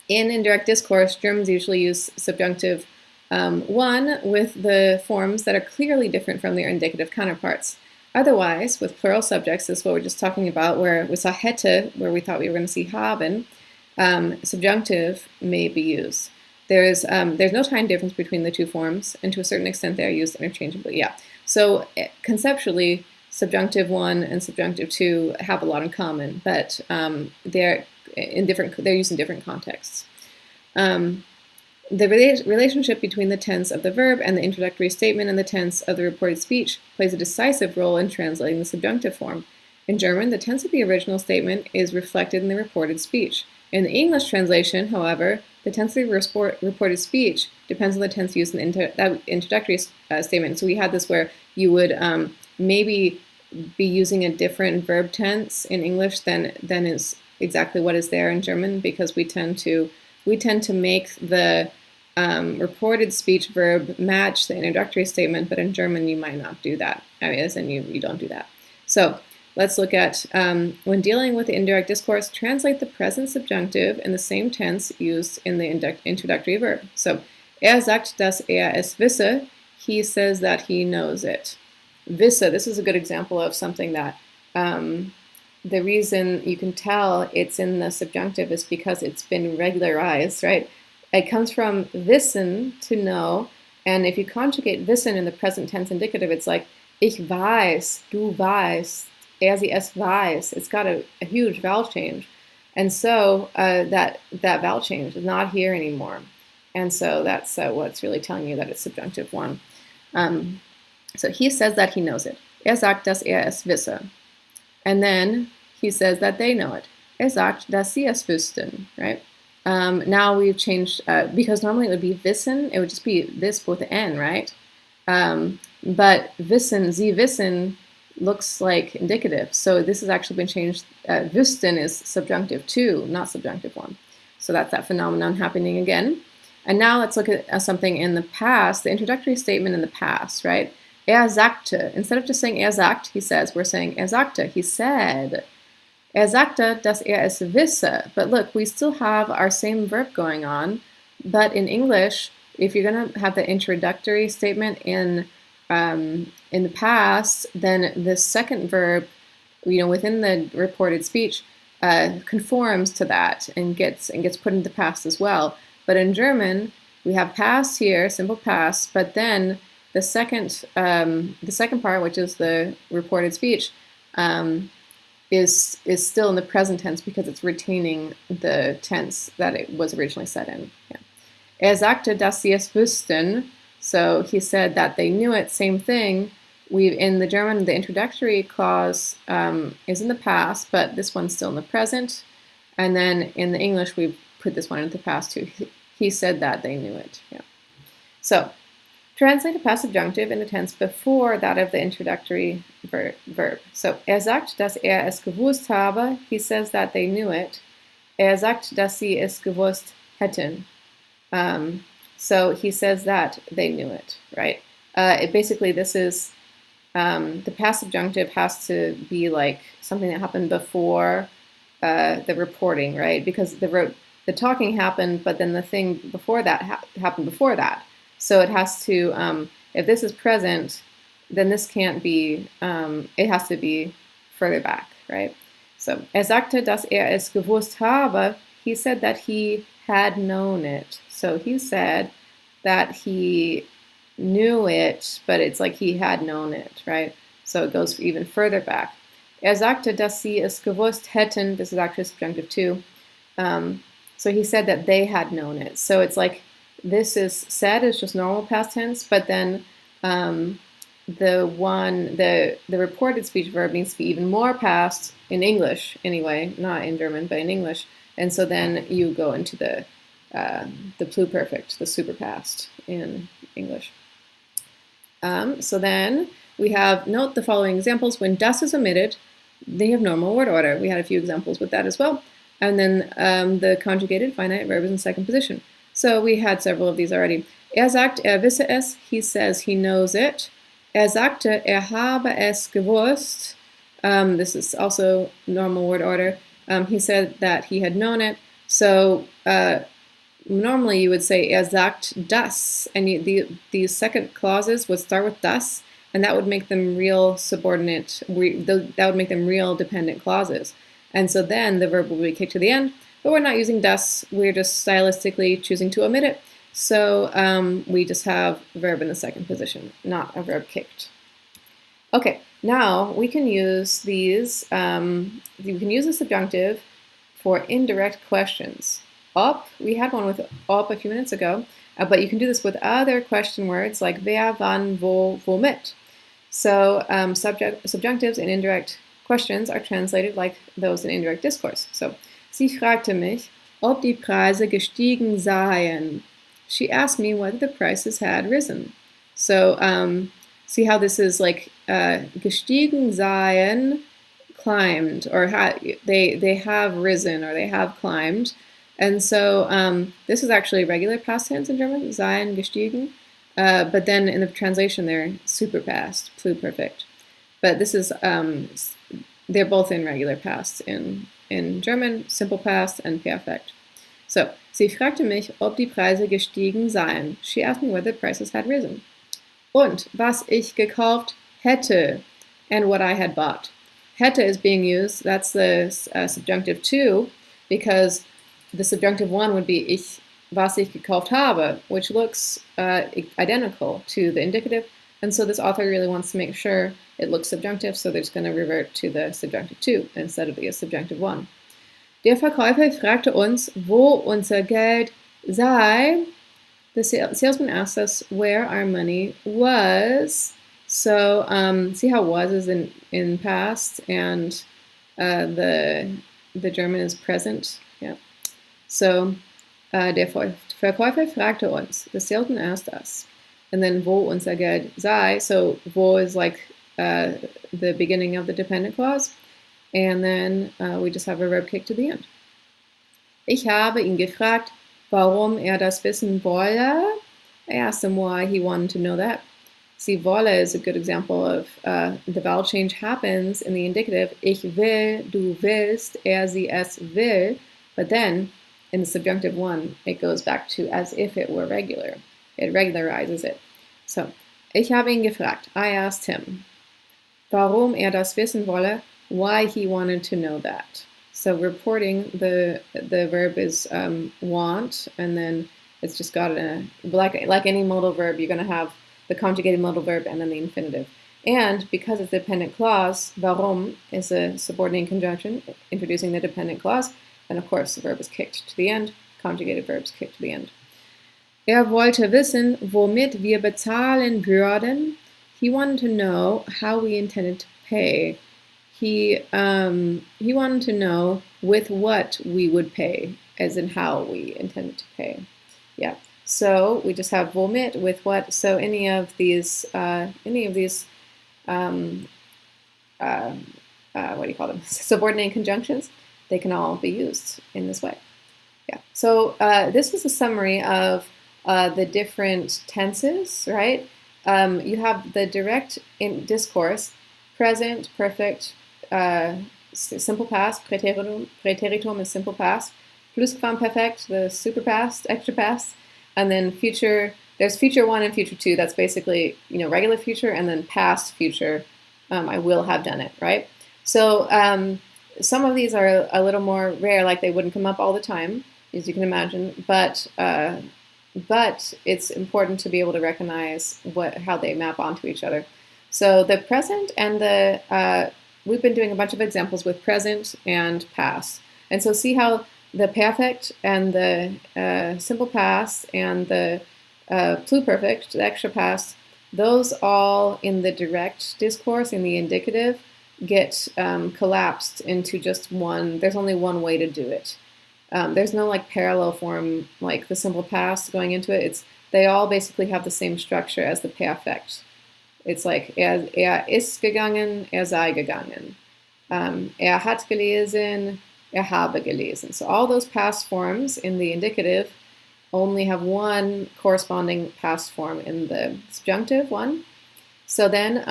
In indirect discourse, Germans usually use subjunctive 1 with the forms that are clearly different from their indicative counterparts. Otherwise, with plural subjects, this is what we're just talking about, where we saw hätte, where we thought we were going to see haben, subjunctive may be used. There's no time difference between the two forms, and to a certain extent they are used interchangeably. Yeah. So conceptually, subjunctive 1 and subjunctive 2 have a lot in common, but they're used in different contexts. The relationship between the tense of the verb and the introductory statement and the tense of the reported speech plays a decisive role in translating the subjunctive form. In German, the tense of the original statement is reflected in the reported speech. In the English translation, however, the tense of the reported speech depends on the tense used in that introductory statement. So we had this where you would maybe be using a different verb tense in English than is exactly what is there in German, because we tend to make the reported speech verb match the introductory statement, but in German you might not do that. As in you don't do that. So let's look at, when dealing with the indirect discourse, translate the present subjunctive in the same tense used in the introductory verb. So, sagt, dass es wisse, he says that he knows it. Wisse, this is a good example of something that the reason you can tell it's in the subjunctive is because it's been regularized, right? It comes from wissen, to know, and if you conjugate wissen in the present tense indicative, it's like, ich weiß, du weißt, sie es weiß. It's got a huge vowel change. And so that vowel change is not here anymore. And so that's what's really telling you that it's subjunctive 1. So he says that he knows it. Sagt, dass es wisse. And then he says that they know it. Sagt, dass sie es wüssten, right? Now we've changed, because normally it would be wissen, it would just be this with the N, right? But wissen, sie wissen, looks like indicative. So this has actually been changed. Wüssten is subjunctive 2, not subjunctive 1. So that's that phenomenon happening again. And now let's look at something in the past, the introductory statement in the past, right? Sagte. Instead of just saying sagt, he says, we're saying sagte, he said. Sagte, dass es wisse. But look, we still have our same verb going on, but in English, if you're going to have the introductory statement in the past, then the second verb, within the reported speech, conforms to that and gets put into past as well. But in German, we have past here, simple past, but then the second part, which is the reported speech, is still in the present tense because it's retaining the tense that it was originally set in. Yeah. Sagte, dass sie es wüssten. So he said that they knew it. Same thing. In the German, the introductory clause is in the past, but this one's still in the present. And then in the English, we've put this one into the past too. He said that they knew it. Yeah. So translate a past subjunctive in the tense before that of the introductory verb. So sagt, dass es gewusst habe. He says that they knew it. Sagt, dass sie es gewusst hätten. So he says that they knew it, right? Basically, this is the past subjunctive has to be like something that happened before the reporting, right? Because the talking happened, but then the thing before that happened before that. So it has to, if this is present, then this can't be, it has to be further back, right? So, sagte, dass es gewusst habe, he said that he had known it. So he said that he knew it, but it's like he had known it, right? So it goes even further back. Sagte, dass sie es gewusst hätten. This is actually subjunctive 2. So he said that they had known it. So it's like this is said is just normal past tense, but then the reported speech verb needs to be even more past in English anyway, not in German, but in English. And so then you go into the pluperfect, the superpast in English. So then we have, note the following examples. When das is omitted, they have normal word order. We had a few examples with that as well. And then the conjugated finite verb is in second position. So we had several of these already. Sagt, wisse es. He says he knows it. Sagte, habe es gewusst. This is also normal word order. He said that he had known it. So normally you would say sagt das, and these second clauses would start with das, and that would make them real subordinate, that would make them real dependent clauses. And so then the verb will be kicked to the end, but we're not using das, we're just stylistically choosing to omit it. So we just have verb in the second position, not a verb kicked. Okay, now we can use these, we can use the subjunctive for indirect questions. Ob, we had one with ob a few minutes ago, but you can do this with other question words like wer, wann, wo, womit. So subjunctives in indirect questions are translated like those in indirect discourse. So, sie fragte mich, ob die Preise gestiegen seien. She asked me whether the prices had risen. So, see how this is like gestiegen seien, climbed, or they have risen, or they have climbed. And so this is actually regular past tense in German, seien gestiegen. But then in the translation, they're superpast, pluperfect. But this is, they're both in regular past in German, simple past and perfect. So, sie fragte mich, ob die Preise gestiegen seien. She asked me whether the prices had risen. Und was ich gekauft hätte, and what I had bought. Hätte is being used, that's the subjunctive 2, because the subjunctive 1 would be was ich gekauft habe, which looks identical to the indicative, and so this author really wants to make sure it looks subjunctive, so they're just going to revert to the subjunctive 2 instead of the subjunctive 1. Der Verkäufer fragte uns, wo unser Geld sei. The salesman asked us where our money was. So see how was is in past, and the German is present. Yeah. So der Verkäufer fragte uns. The salesman asked us. And then wo unser Geld sei. So wo is like the beginning of the dependent clause. And then we just have a verb kick to the end. Ich habe ihn gefragt, warum das wissen wolle. I asked him why he wanted to know that. See, wolle is a good example of the vowel change happens in the indicative. Ich will, du willst, sie, es will. But then, in the subjunctive 1, it goes back to as if it were regular. It regularizes it. So, ich habe ihn gefragt. I asked him, warum das wissen wolle, why he wanted to know that. So reporting, the verb is want, and then it's just got like any modal verb, you're going to have the conjugated modal verb and then the infinitive. And because it's a dependent clause, warum is a subordinating conjunction introducing the dependent clause, and of course the verb is kicked to the end, conjugated verbs kicked to the end. Wollte wissen, womit wir bezahlen würden. He wanted to know how we intended to pay. He wanted to know with what we would pay, as in how we intended to pay. Yeah. So we just have womit, with what. So any of these what do you call them? Subordinating conjunctions. They can all be used in this way. Yeah. So this was a summary of the different tenses, right? You have the direct in discourse, present, perfect, simple past, Präteritum is simple past, Plusquamperfekt, the super past, extra past, and then future. There's future 1 and future 2. That's basically regular future, and then past future. I will have done it, right? So some of these are a little more rare, like they wouldn't come up all the time, as you can imagine. But it's important to be able to recognize how they map onto each other. So the present and the we've been doing a bunch of examples with present and past. And so see how the perfect and the simple past and the pluperfect, the extra past, those all in the direct discourse, in the indicative, get collapsed into just one. There's only one way to do it. There's no like parallel form like the simple past going into it. They all basically have the same structure as the perfect. It's like er ist gegangen, sei gegangen. Hat gelesen, habe gelesen. So all those past forms in the indicative only have one corresponding past form in the subjunctive one. So then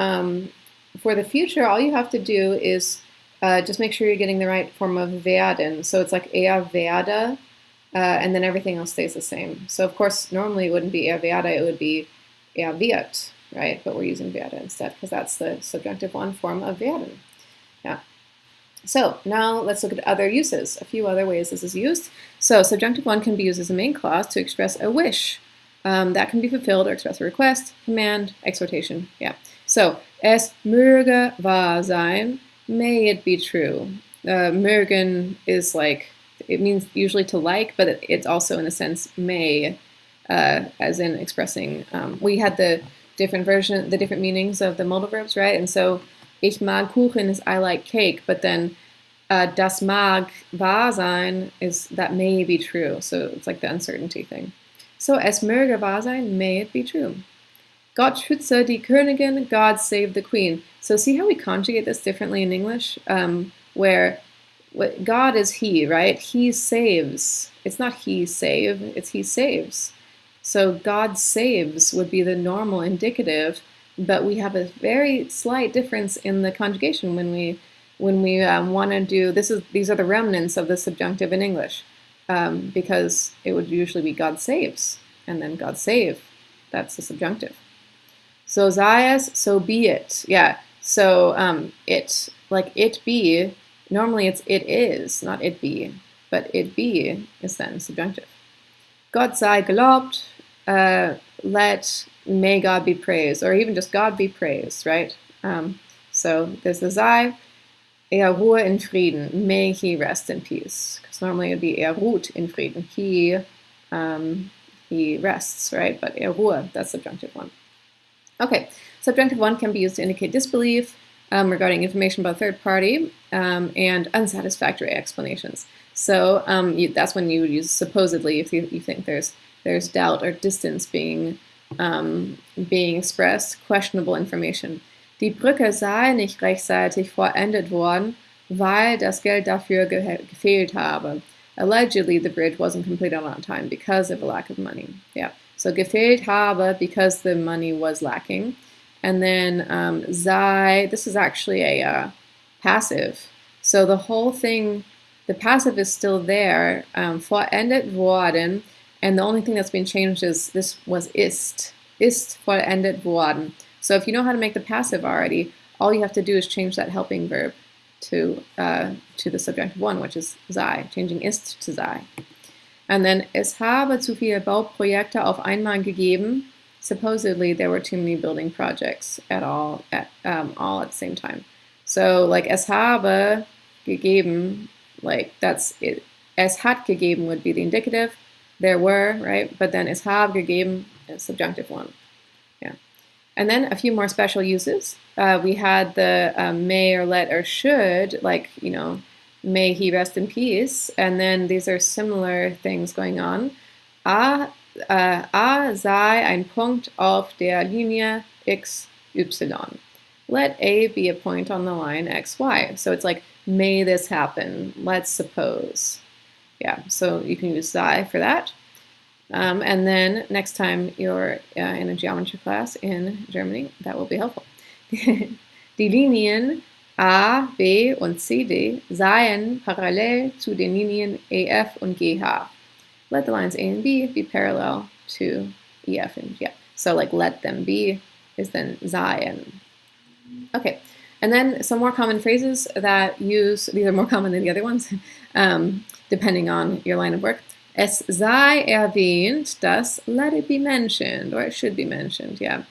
for the future, all you have to do is just make sure you're getting the right form of werden. So it's like werde, and then everything else stays the same. So of course, normally it wouldn't be werde, it would be wird, right? But we're using werde instead because that's the subjunctive 1 form of werden. Yeah. So now let's look at other uses, a few other ways this is used. So subjunctive 1 can be used as a main clause to express a wish. That can be fulfilled or express a request, command, exhortation. Yeah. So Es möge wahr sein, may it be true. Mögen is like, it means usually to like, but it's also in a sense may, as in expressing. We had the different meanings of the modal verbs, right? And so ich mag Kuchen is I like cake, but then das mag wahr sein is that may be true. So it's like the uncertainty thing. So es möge wahr sein, may it be true. Gott schütze die Königin, God save the queen. So see how we conjugate this differently in English? Where God is he, right? He saves. It's not he save, it's he saves. So God saves would be the normal indicative, but we have a very slight difference in the conjugation when we want to do this. These are the remnants of the subjunctive in English, because it would usually be God saves, and then God save. That's the subjunctive. So sei es, so be it. Yeah. So it, like it be, normally it's it is, not it be, but it be is then subjunctive. Gott sei gelobt, may God be praised, or even just God be praised, right? So there's the sei, Ruhe in Frieden, may he rest in peace. Because normally it would be ruht in Frieden, he rests, right? But Ruhe, that's subjunctive one. Okay, subjunctive one can be used to indicate disbelief regarding information about a third party and unsatisfactory explanations. So that's when you would use supposedly if you think there's doubt or distance being expressed, questionable information. Die Brücke sei nicht rechtzeitig vollendet worden, weil das Geld dafür gefehlt habe. Allegedly, the bridge wasn't completed on time because of a lack of money. Yeah. So gefehlt habe, because the money was lacking. And then sei, this is actually a passive. So the whole thing, the passive is still there, vollendet worden, and the only thing that's been changed is this was ist vollendet worden. So if you know how to make the passive already, all you have to do is change that helping verb to the subjunctive one, which is sei, changing ist to sei. And then, es habe zu viele Bauprojekte auf einmal gegeben. Supposedly, there were too many building projects all at the same time. So, like, es habe gegeben, like, that's it. Es hat gegeben would be the indicative. There were, right? But then, es habe gegeben is subjunctive one. Yeah. And then a few more special uses. We had the may or let or should, like, you know, may he rest in peace. And then these are similar things going on. A sei ein Punkt auf der Linie x, y. Let A be a point on the line x, y. So it's like, may this happen? Let's suppose. Yeah, so you can use sei for that. And then next time you're in a geometry class in Germany, that will be helpful. Die Linien A, B und CD seien parallel zu den Linien EF und GH. Let the lines A and B be parallel to EF and GH. So like let them be is then seien. Okay, and then some more common phrases that use, these are more common than the other ones, depending on your line of work. Es sei erwähnt, dass, let it be mentioned, or it should be mentioned, yeah.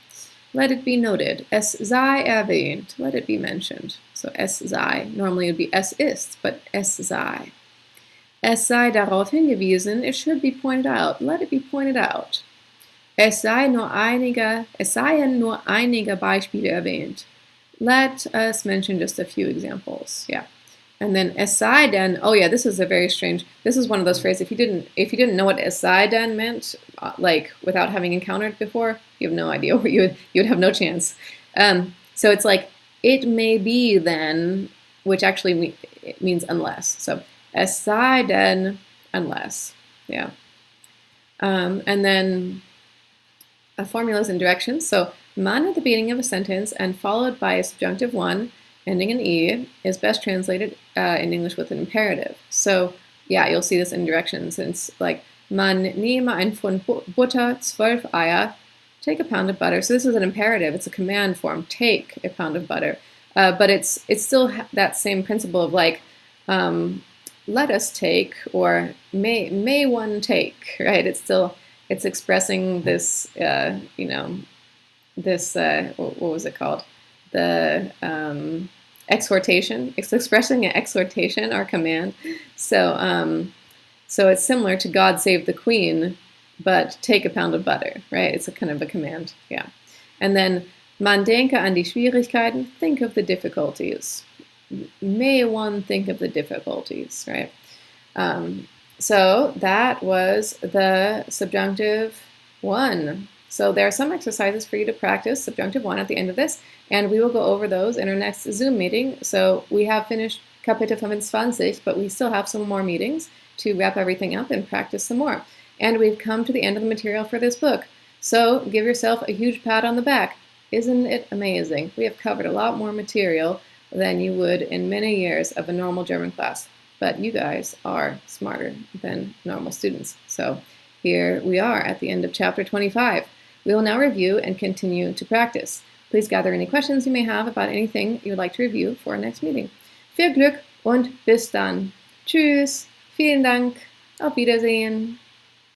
Let it be noted. Es sei erwähnt. Let it be mentioned. So es sei. Normally it would be es ist, but es sei. Es sei darauf hingewiesen. It should be pointed out. Let it be pointed out. Es seien nur einige Beispiele erwähnt. Let us mention just a few examples. Yeah. And then es sei denn, oh yeah, this is a very strange, this is one of those phrases, if you didn't know what es sei denn meant, like without having encountered before, you have no idea, you would have no chance. So it's like, it may be then, which actually means unless. So es sei denn, unless, yeah. And then formulas and directions. So man at the beginning of a sentence and followed by a subjunctive one, ending in E, is best translated in English with an imperative. So, yeah, you'll see this in directions. It's like, man nehme ein Pfund Butter, 12 Eier, take a pound of butter. So this is an imperative. It's a command form, take a pound of butter. But it's still that same principle of like, let us take, or may one take, right? It's expressing this, this, what was it called? exhortation. It's expressing an exhortation or command. So it's similar to God save the Queen, but take a pound of butter, right? It's a kind of a command, yeah. And then man denke an die Schwierigkeiten, think of the difficulties. May one think of the difficulties, right? So that was the subjunctive 1. So there are some exercises for you to practice subjunctive 1 at the end of this, and we will go over those in our next Zoom meeting. So we have finished Kapitel 25, but we still have some more meetings to wrap everything up and practice some more. And we've come to the end of the material for this book. So give yourself a huge pat on the back. Isn't it amazing? We have covered a lot more material than you would in many years of a normal German class. But you guys are smarter than normal students. So here we are at the end of chapter 25. We will now review and continue to practice. Please gather any questions you may have about anything you would like to review for our next meeting. Viel Glück und bis dann. Tschüss. Vielen Dank. Auf Wiedersehen.